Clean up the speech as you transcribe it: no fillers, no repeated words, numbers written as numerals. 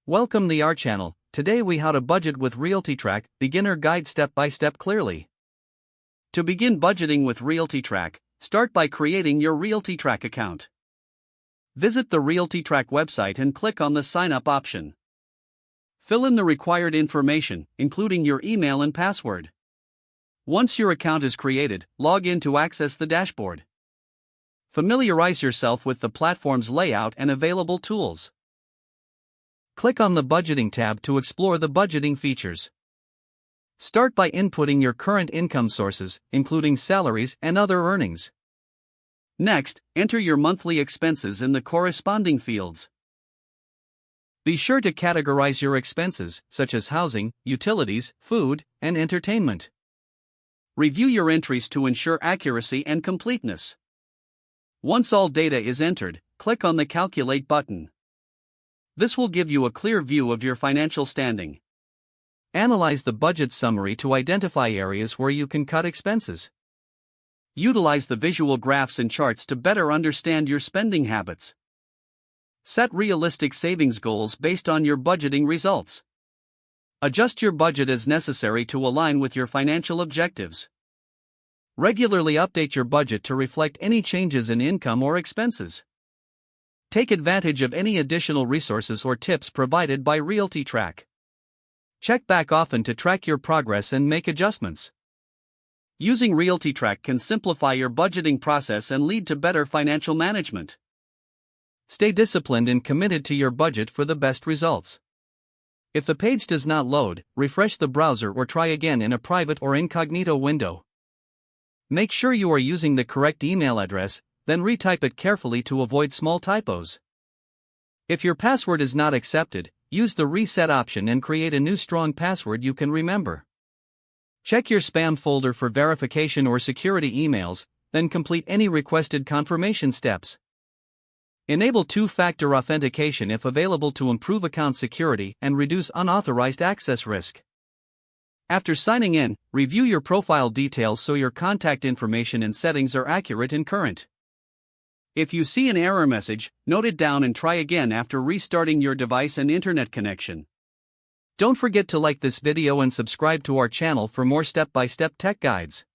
Welcome to our channel. Today we how to budget with RealtyTrac, beginner guide step by step clearly. To begin budgeting with RealtyTrac, start by creating your RealtyTrac account. Visit the RealtyTrac website and click on the sign up option. Fill in the required information, including your email and password. Once your account is created, log in to access the dashboard. Familiarize yourself with the platform's layout and available tools. Click on the Budgeting tab to explore the budgeting features. Start by inputting your current income sources, including salaries and other earnings. Next, enter your monthly expenses in the corresponding fields. Be sure to categorize your expenses, such as housing, utilities, food, and entertainment. Review your entries to ensure accuracy and completeness. Once all data is entered, click on the Calculate button. This will give you a clear view of your financial standing. Analyze the budget summary to identify areas where you can cut expenses. Utilize the visual graphs and charts to better understand your spending habits. Set realistic savings goals based on your budgeting results. Adjust your budget as necessary to align with your financial objectives. Regularly update your budget to reflect any changes in income or expenses. Take advantage of any additional resources or tips provided by RealtyTrac. Check back often to track your progress and make adjustments. Using RealtyTrac can simplify your budgeting process and lead to better financial management. Stay disciplined and committed to your budget for the best results. If the page does not load, refresh the browser or try again in a private or incognito window. Make sure you are using the correct email address, then retype it carefully to avoid small typos. If your password is not accepted, use the reset option and create a new strong password you can remember. Check your spam folder for verification or security emails, then complete any requested confirmation steps. Enable two-factor authentication if available to improve account security and reduce unauthorized access risk. After signing in, review your profile details so your contact information and settings are accurate and current. If you see an error message, note it down and try again after restarting your device and internet connection. Don't forget to like this video and subscribe to our channel for more step-by-step tech guides.